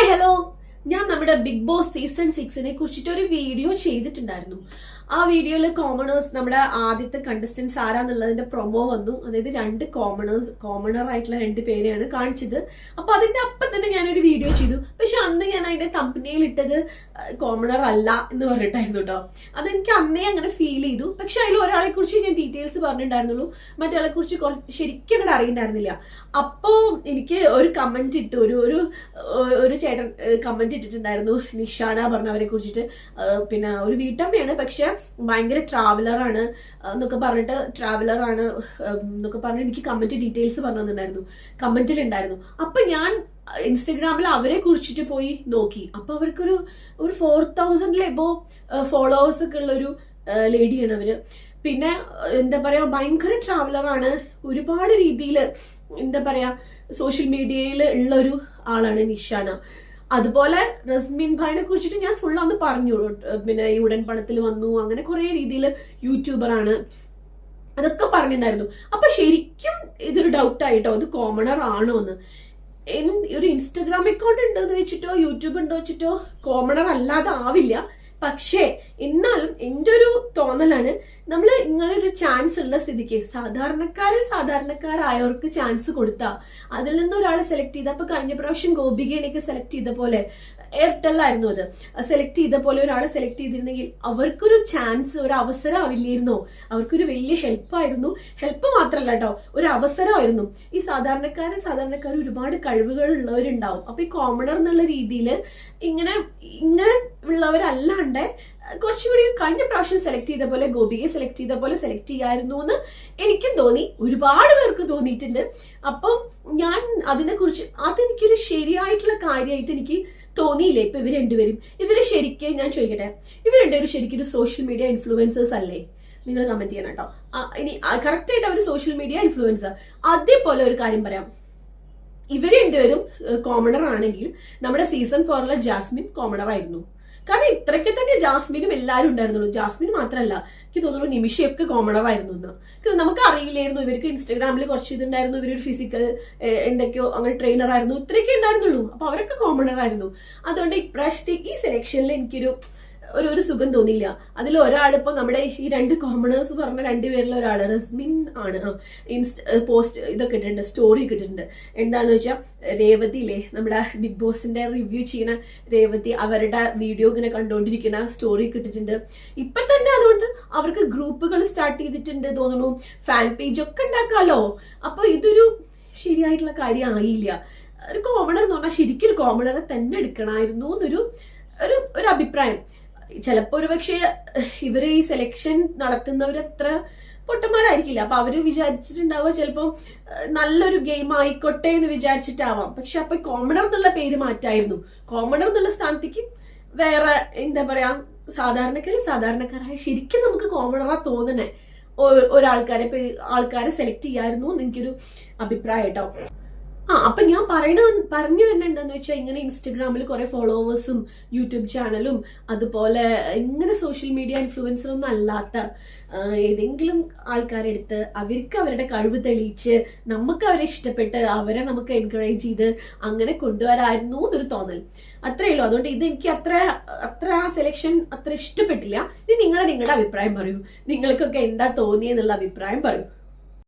Hello, ഞാൻ നമ്മുടെ big boss season 6നെ കുറിച്ചിട്ട് ഒരു വീഡിയോ ചെയ്തിട്ടുണ്ടായിരുന്നു. ആ വീഡിയോയിൽ കോമണേഴ്സ്, നമ്മുടെ ആദ്യത്തെ കണ്ടസ്റ്റൻസ് ആരാന്നുള്ളതിന്റെ പ്രൊമോ വന്നു. അതായത് രണ്ട് കോമണർ ആയിട്ടുള്ള രണ്ട് പേരെയാണ് കാണിച്ചത്. അപ്പൊ അതിന്റെ അപ്പം തന്നെ ഞാനൊരു വീഡിയോ ചെയ്തു. പക്ഷെ അന്ന് ഞാൻ അതിന്റെ തമ്പനയിൽ ഇട്ടത് കോമണർ അല്ല എന്ന് പറഞ്ഞിട്ടായിരുന്നു കേട്ടോ. അതെനിക്ക് അന്നേ അങ്ങനെ ഫീൽ ചെയ്തു. പക്ഷെ അതിൽ ഒരാളെ കുറിച്ച് ഞാൻ ഡീറ്റെയിൽസ് പറഞ്ഞിട്ടുണ്ടായിരുന്നുള്ളൂ, മറ്റൊരാളെ കുറിച്ച് ശരിക്കും അങ്ങോട്ട് അറിയണ്ടായിരുന്നില്ല. അപ്പോ എനിക്ക് ഒരു കമന്റ് ഇട്ടു, ഒരു ചേട്ടൻ കമന്റ് ഇട്ടിട്ടുണ്ടായിരുന്നു, നിഷാന പറഞ്ഞവരെ കുറിച്ചിട്ട്. പിന്നെ ഒരു വീട്ടമ്മയാണ്, പക്ഷെ ഭയങ്കര ട്രാവലറാണ് എന്നൊക്കെ പറഞ്ഞിട്ട് എനിക്ക് കമന്റ് ഡീറ്റെയിൽസ് പറഞ്ഞു തന്നിട്ടുണ്ടായിരുന്നു, കമന്റിലുണ്ടായിരുന്നു. അപ്പൊ ഞാൻ ഇൻസ്റ്റഗ്രാമിൽ അവരെ കുറിച്ചിട്ട് പോയി നോക്കി. അപ്പൊ അവർക്കൊരു 4000 എബോ ഫോളോവേഴ്സ് ഒക്കെ ഉള്ള ഒരു ലേഡിയാണ് അവര്. പിന്നെ എന്താ പറയാ, ഭയങ്കര ട്രാവലറാണ്. ഒരുപാട് രീതിയിൽ എന്താ പറയാ സോഷ്യൽ മീഡിയയിൽ ഉള്ള ഒരു ആളാണ് നിഷാന. അതുപോലെ റസ്മിൻ ഭായിനെ കുറിച്ചിട്ട് ഞാൻ ഫുൾ അന്ന് പറഞ്ഞു. പിന്നെ ഈ ഉടൻ പണത്തിൽ വന്നു, അങ്ങനെ കുറെ രീതിയിൽ യൂട്യൂബറാണ്, അതൊക്കെ പറഞ്ഞിട്ടുണ്ടായിരുന്നു. അപ്പൊ ശരിക്കും ഇതൊരു ഡൗട്ട് ആയിട്ടോ, അത് കോമണർ ആണോ എന്ന്. ഒരു ഇൻസ്റ്റഗ്രാം അക്കൗണ്ട് ഉണ്ടെന്ന് വെച്ചിട്ടോ യൂട്യൂബ് ഉണ്ടോ വെച്ചിട്ടോ കോമണർ അല്ലാതെ ആവില്ല. പക്ഷേ എന്നാലും എന്റെ ഒരു തോന്നലാണ്, നമ്മൾ ഇങ്ങനെ ഒരു ചാൻസ് ഉള്ള സ്ഥിതിക്ക് സാധാരണക്കാരായവർക്ക് ചാൻസ് കൊടുത്താ അതിൽ നിന്ന് ഒരാളെ സെലക്ട് ചെയ്ത, അപ്പൊ കഴിഞ്ഞ പ്രാവശ്യം ഗോപികേനെയൊക്കെ സെലക്ട് ചെയ്ത പോലെ, എയർടെല്ലായിരുന്നു അത്, സെലക്ട് ചെയ്ത പോലെ ഒരാളെ സെലക്ട് ചെയ്തിരുന്നെങ്കിൽ അവർക്കൊരു ചാൻസ്, ഒരു അവസരം ആവില്ലായിരുന്നോ? അവർക്കൊരു വലിയ ഹെൽപ്പായിരുന്നു. ഹെൽപ്പ് മാത്രല്ല കേട്ടോ, ഒരു അവസരമായിരുന്നു. ഈ സാധാരണക്കാർ ഒരുപാട് കഴിവുകൾ ഉള്ളവരുണ്ടാവും. അപ്പൊ ഈ കോമണർ എന്നുള്ള രീതിയിൽ ഇങ്ങനെ ഉള്ളവരല്ലാണ്ട് കുറച്ചുകൂടി കഴിഞ്ഞ പ്രാവശ്യം സെലക്ട് ചെയ്ത പോലെ, ഗോപികയെ സെലക്ട് ചെയ്ത പോലെ സെലക്ട് ചെയ്യായിരുന്നു എന്ന് എനിക്കും തോന്നി, ഒരുപാട് പേർക്ക് തോന്നിയിട്ടുണ്ട്. അപ്പം ഞാൻ അതിനെ കുറിച്ച്, അതെനിക്കൊരു ശരിയായിട്ടുള്ള കാര്യമായിട്ട് എനിക്ക് തോന്നിയില്ലേ. ഇപ്പൊ ഇവര് ശരിക്കും, ഞാൻ ചോദിക്കട്ടെ, ഇവർ രണ്ടുപേരും ശരിക്കും ഒരു സോഷ്യൽ മീഡിയ ഇൻഫ്ലുവൻസേഴ്സ് അല്ലേ? നിങ്ങൾ കമന്റ് ചെയ്യണം കേട്ടോ. ഇനി കറക്റ്റ് ആയിട്ട് അവർ സോഷ്യൽ മീഡിയ ഇൻഫ്ലുവൻസർ. അതേപോലെ ഒരു കാര്യം പറയാം, ഇവര് രണ്ടുപേരും കോമണർ ആണെങ്കിൽ നമ്മുടെ സീസൺ 4 ജാസ്മിൻ കോമണർ ആയിരുന്നു. കാരണം ഇത്രയ്ക്ക് തന്നെ ജാസ്മിനും എല്ലാവരും ഉണ്ടായിരുന്നുള്ളൂ. ജാസ്മിൻ മാത്രമല്ല, എനിക്ക് തോന്നുന്നു നിമിഷയൊക്കെ കോമണർ ആയിരുന്നു എന്ന്. നമുക്ക് അറിയില്ലായിരുന്നു. ഇവർക്ക് ഇൻസ്റ്റാഗ്രാമിൽ കുറച്ച് ഇതുണ്ടായിരുന്നു, ഇവരൊരു ഫിസിക്കൽ എന്തൊക്കെയോ അങ്ങനെ ട്രെയിനർ ആയിരുന്നു, ഇത്രയൊക്കെ ഉണ്ടായിരുന്നുള്ളൂ. അപ്പൊ അവരൊക്കെ കോമണർ ആയിരുന്നു. അതുകൊണ്ട് ഇപ്രാവശ്യത്തെ ഈ സെലക്ഷനിൽ എനിക്കൊരു ഒരു സുഖം തോന്നിയില്ല. അതിൽ ഒരാളിപ്പോ നമ്മുടെ ഈ രണ്ട് കോമണേഴ്സ് പറഞ്ഞ രണ്ടുപേരിൽ ഒരാള് റസ്മിൻ ആണ്. പോസ്റ്റ് ഇതൊക്കെ ഇട്ടിട്ടുണ്ട്, സ്റ്റോറി ഇട്ടിട്ടുണ്ട്. എന്താന്ന് വെച്ചാൽ രേവതിയില്ലേ, നമ്മുടെ ബിഗ് ബോസിന്റെ റിവ്യൂ ചെയ്യുന്ന രേവതി, അവരുടെ വീഡിയോ ഇങ്ങനെ കണ്ടുകൊണ്ടിരിക്കുന്ന സ്റ്റോറി ഇട്ടിട്ടുണ്ട്. ഇപ്പൊ തന്നെ അതുകൊണ്ട് അവർക്ക് ഗ്രൂപ്പുകൾ സ്റ്റാർട്ട് ചെയ്തിട്ടുണ്ട് തോന്നുന്നു, ഫാൻ പേജ് ഒക്കെ ഉണ്ടാക്കാലോ. അപ്പൊ ഇതൊരു ശരിയായിട്ടുള്ള കാര്യം ആയില്ല. ഒരു കോമണർ എന്ന് പറഞ്ഞാൽ ശരിക്കും ഒരു കോമണറെ തന്നെ എടുക്കണമായിരുന്നു എന്നൊരു ഒരു അഭിപ്രായം. ചിലപ്പോ ഒരു പക്ഷേ ഇവര് ഈ സെലക്ഷൻ നടത്തുന്നവരത്ര പൊട്ടന്മാരായിരിക്കില്ല. അപ്പൊ അവര് വിചാരിച്ചിട്ടുണ്ടാവുക ചിലപ്പോ നല്ലൊരു ഗെയിം ആയിക്കോട്ടെ എന്ന് വിചാരിച്ചിട്ടാവാം. പക്ഷെ അപ്പൊ കോമണർ എന്നുള്ള പേര് മാറ്റായിരുന്നു. കോമണർ എന്നുള്ള സ്ഥാനത്തേക്ക് വേറെ എന്താ പറയാ, സാധാരണക്കാരായ ശരിക്കും നമുക്ക് കോമണറാ തോന്നണേ ആൾക്കാരെ സെലക്ട് ചെയ്യായിരുന്നു എന്ന് എനിക്കൊരു അഭിപ്രായം കേട്ടോ. അപ്പൊ ഞാൻ പറഞ്ഞു വരുന്നുണ്ടെന്ന് വെച്ചാൽ, ഇങ്ങനെ ഇൻസ്റ്റഗ്രാമിൽ കുറെ ഫോളോവേഴ്സും യൂട്യൂബ് ചാനലും അതുപോലെ ഇങ്ങനെ സോഷ്യൽ മീഡിയ ഇൻഫ്ലുവൻസർ ഒന്നും അല്ലാത്ത ഏതെങ്കിലും ആൾക്കാരെടുത്ത് അവർക്ക് അവരുടെ കഴിവ് തെളിയിച്ച് നമുക്ക് അവരെ ഇഷ്ടപ്പെട്ട് അവരെ നമുക്ക് എൻകറേജ് ചെയ്ത് അങ്ങനെ കൊണ്ടുവരായിരുന്നു എന്നൊരു തോന്നൽ. അത്രയേ ഉള്ളൂ. അതുകൊണ്ട് ഇത് എനിക്ക് അത്ര ആ സെലക്ഷൻ അത്ര ഇഷ്ടപ്പെട്ടില്ല. ഇനി നിങ്ങളുടെ അഭിപ്രായം പറയൂ. നിങ്ങൾക്കൊക്കെ എന്താ തോന്നിയെന്നുള്ള അഭിപ്രായം പറയൂ.